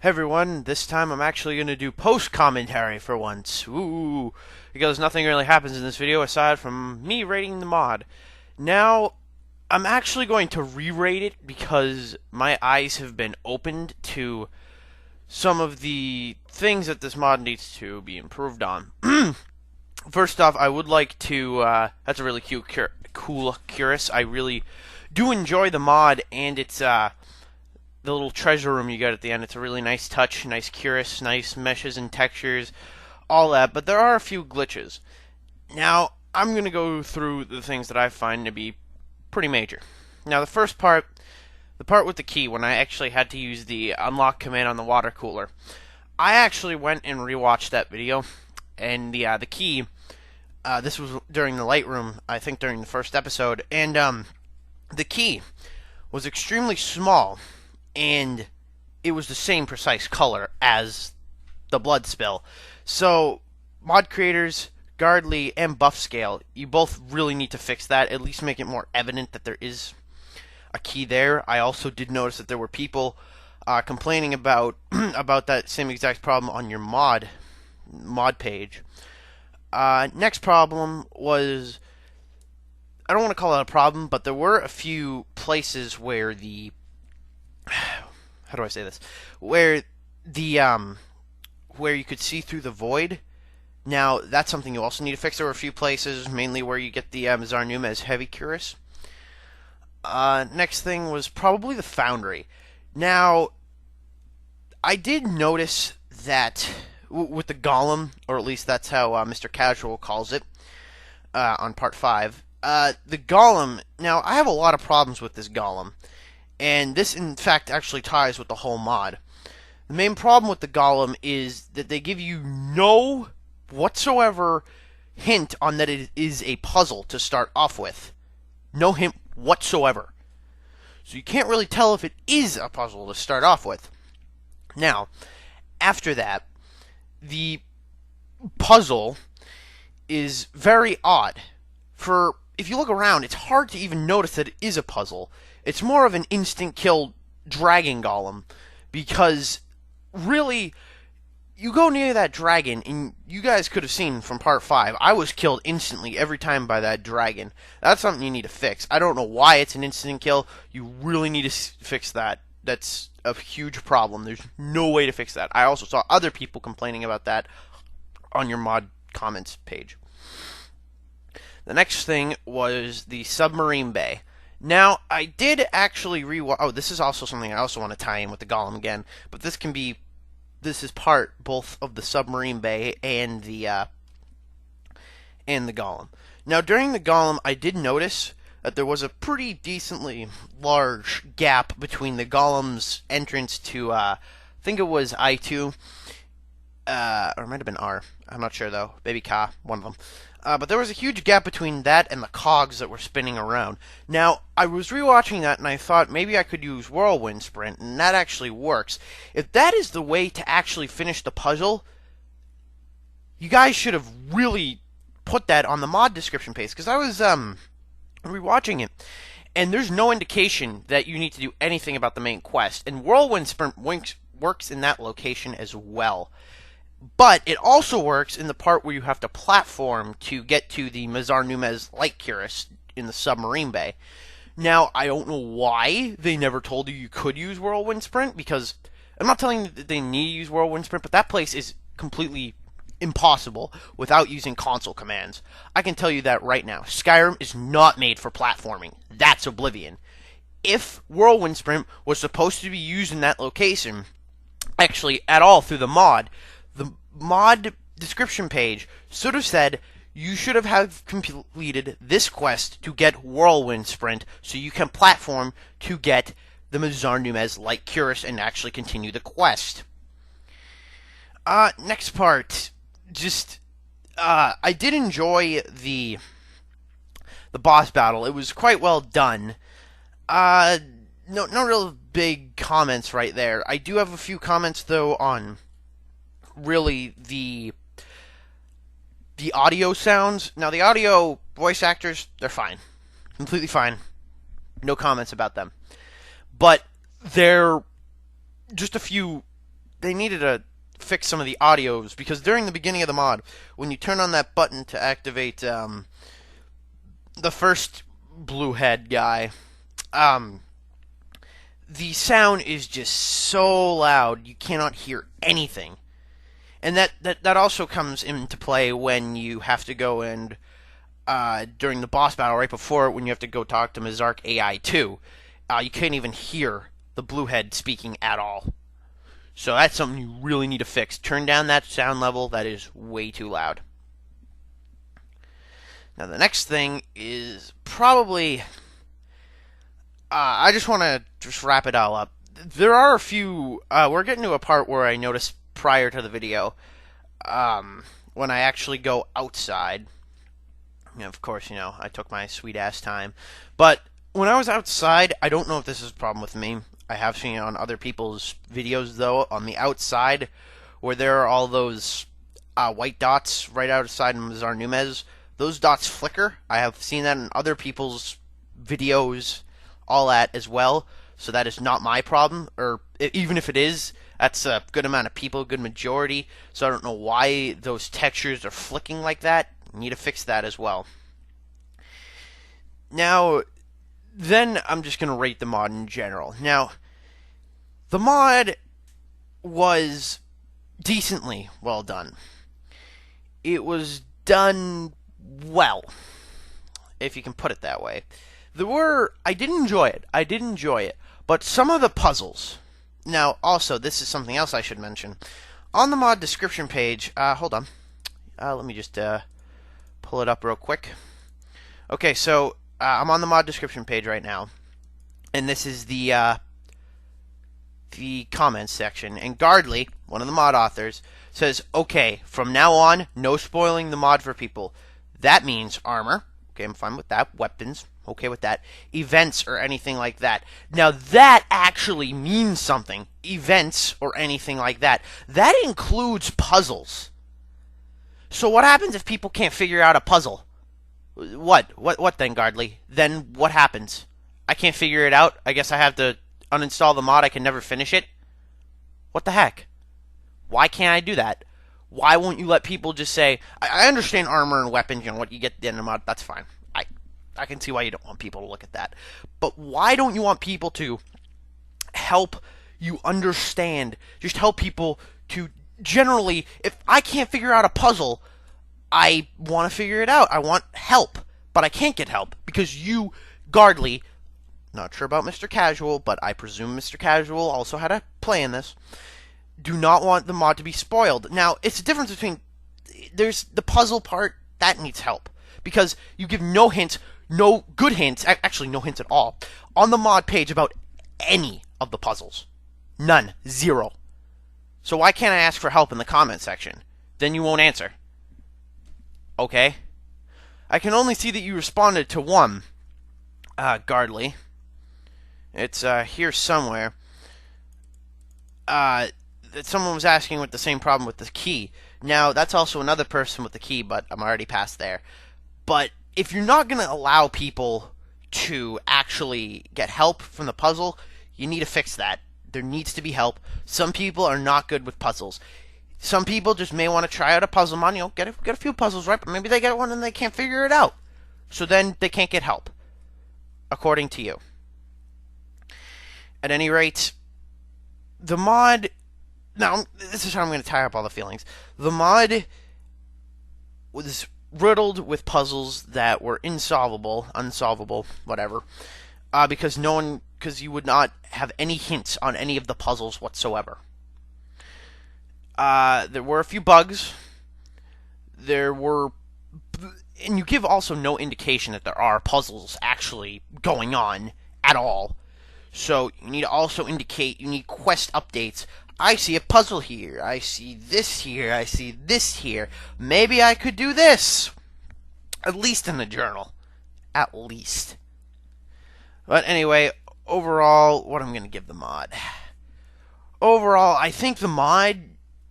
Hey everyone, this time I'm actually going to do post-commentary for once. Ooh, because nothing really happens in this video aside from me rating the mod. Now, I'm actually going to re-rate it because my eyes have been opened to some of the things that this mod needs to be improved on. First off, I would like to, that's a really cool Curus. I really do enjoy the mod, and it's, the little treasure room you got at the end. It's a really nice touch, nice Curus, nice meshes and textures, all that. But there are a few glitches. Now, I'm going to go through the things that I find to be pretty major. Now, the first part, the part with the key, when I actually had to use the unlock command on the water cooler. I actually went and rewatched that video, and the key, this was during the Lightroom, I think during the first episode, and the key was extremely small, and it was the same precise color as the blood spill. So, mod creators, Guardly, and Buffscale, you both really need to fix that, at least make it more evident that there is a key there. I also did notice that there were people complaining about about that same exact problem on your mod page. Next problem was, I don't want to call it a problem, but there were a few places where the how do I say this? Where you could see through the void. Now, that's something you also need to fix. There were a few places, mainly where you get the Mzark heavy Curus. Next thing was probably the Foundry. Now, I did notice that with the Golem, or at least that's how Mr. Casual calls it, on Part 5, the Golem, now, I have a lot of problems with this Golem. And this, in fact, actually ties with the whole mod. The main problem with the Golem is that they give you no whatsoever hint on that it is a puzzle to start off with. No hint whatsoever. So you can't really tell if it is a puzzle to start off with. Now, after that, the puzzle is very odd. If you look around, it's hard to even notice that it is a puzzle. It's more of an instant kill dragon golem, because really, you go near that dragon, and you guys could have seen from Part 5, I was killed instantly every time by that dragon. That's something you need to fix. I don't know why it's an instant kill. You really need to fix that. That's a huge problem. There's no way to fix that. I also saw other people complaining about that on your mod comments page. The next thing was the Submarine Bay. Now, I did actually rewatch. Oh, this is also something I also want to tie in with the Golem again. But this is part both of the Submarine Bay and the Golem. Now, during the Golem, I did notice that there was a pretty decently large gap between the Golem's entrance to, I think it was I2, or it might have been R. I'm not sure though. Maybe Ka, one of them. But there was a huge gap between that and the cogs that were spinning around. Now, I was rewatching that and I thought maybe I could use Whirlwind Sprint, and that actually works. If that is the way to actually finish the puzzle, you guys should have really put that on the mod description page, because I was rewatching it, and there's no indication that you need to do anything about the main quest, and Whirlwind Sprint works in that location as well. But it also works in the part where you have to platform to get to the Mzark light Curus in the Submarine Bay. Now, I don't know why they never told you could use Whirlwind Sprint, because I'm not telling you that they need to use Whirlwind Sprint, but that place is completely impossible without using console commands. I can tell you that right now. Skyrim is not made for platforming. That's Oblivion. If Whirlwind Sprint was supposed to be used in that location, actually at all through the mod description page should have said you should have completed this quest to get Whirlwind Sprint so you can platform to get the Mzark light Curus and actually continue the quest. Next part, I did enjoy the boss battle. It was quite well done. No real big comments right there. I do have a few comments though on really the audio sounds. Now, the audio voice actors, they're fine. Completely fine. No comments about them. But they're just a few they needed to fix some of the audios, because during the beginning of the mod, when you turn on that button to activate the first blue head guy, the sound is just so loud you cannot hear anything. And that also comes into play when you have to go and during the boss battle right before it, when you have to go talk to Mzark AI 2, you can't even hear the blue head speaking at all. So that's something you really need to fix. Turn down that sound level. That is way too loud. Now the next thing is probably... I just want to wrap it all up. There are a few... we're getting to a part where I noticed prior to the video, when I actually go outside. Of course, I took my sweet-ass time. But when I was outside, I don't know if this is a problem with me. I have seen it on other people's videos, though, on the outside, where there are all those white dots right outside Mzark. Those dots flicker. I have seen that in other people's videos, all that as well. So that is not my problem, or even if it is, that's a good amount of people, a good majority. So I don't know why those textures are flicking like that. You need to fix that as well. Now, then I'm just going to rate the mod in general. Now, the mod was decently well done. It was done well, if you can put it that way. I did enjoy it. But some of the puzzles... Now, also, this is something else I should mention. On the mod description page... hold on. Let me just pull it up real quick. Okay, so... I'm on the mod description page right now, and this is the comments section. And Gardley, one of the mod authors, says, "Okay, from now on, no spoiling the mod for people. That means armor. Okay, I'm fine with that. Weapons. Okay with that. Events or anything like that." Now that actually means something. Events or anything like that. That includes puzzles. So what happens if people can't figure out a puzzle? What then, Gardley? Then what happens? I can't figure it out? I guess I have to uninstall the mod. I can never finish it? What the heck? Why can't I do that? Why won't you let people just say... I understand armor and weapons, what you get at the end of the mod. That's fine. I can see why you don't want people to look at that. But why don't you want people to help you understand? Just help people to generally... If I can't figure out a puzzle... I want to figure it out. I want help. But I can't get help because you, Gardley, not sure about Mr. Casual, but I presume Mr. Casual also had a play in this, do not want the mod to be spoiled. Now, it's a difference between... There's the puzzle part, that needs help. Because you give no hints, no good hints, actually no hints at all, on the mod page about any of the puzzles. None. Zero. So why can't I ask for help in the comment section? Then you won't answer. Okay. I can only see that you responded to one, Gardley. It's here somewhere. That someone was asking with the same problem with the key. Now, that's also another person with the key, but I'm already past there. But if you're not going to allow people to actually get help from the puzzle, you need to fix that. There needs to be help. Some people are not good with puzzles. Some people just may want to try out a puzzle mod, get a few puzzles right, but maybe they get one and they can't figure it out. So then they can't get help, according to you. At any rate, the mod... Now, this is how I'm going to tie up all the feelings. The mod was riddled with puzzles that were unsolvable, whatever, because you would not have any hints on any of the puzzles whatsoever. There were a few bugs. And you give also no indication that there are puzzles actually going on at all. So you need to also indicate, you need quest updates. I see a puzzle here. I see this here. I see this here. Maybe I could do this. At least in the journal. At least. But anyway, overall, what I'm going to give the mod. Overall, I think the mod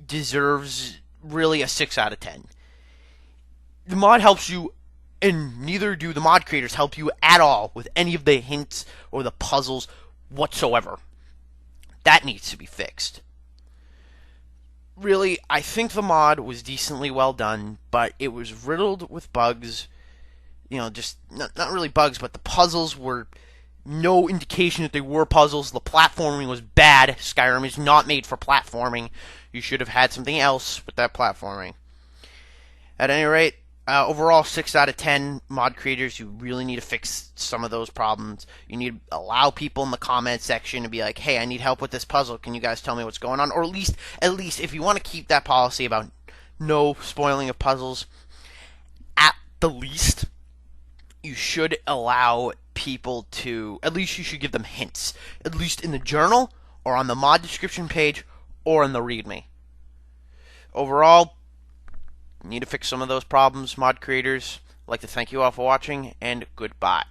deserves really a 6 out of 10. The mod helps you, and neither do the mod creators help you at all with any of the hints or the puzzles whatsoever. That needs to be fixed. really, I think the mod was decently well done, but it was riddled with bugs. Just not really bugs, but the puzzles were no indication that they were puzzles. The platforming was bad. Skyrim is not made for platforming. You should have had something else with that platforming. At any rate, overall, 6 out of 10 mod creators. You really need to fix some of those problems. You need to allow people in the comment section to be like, hey, I need help with this puzzle. Can you guys tell me what's going on? Or at least, if you want to keep that policy about no spoiling of puzzles, at the least, you should allow people to, at least you should give them hints, at least in the journal or on the mod description page or in the readme. Overall, you need to fix some of those problems, mod creators. I'd like to thank you all for watching, and goodbye.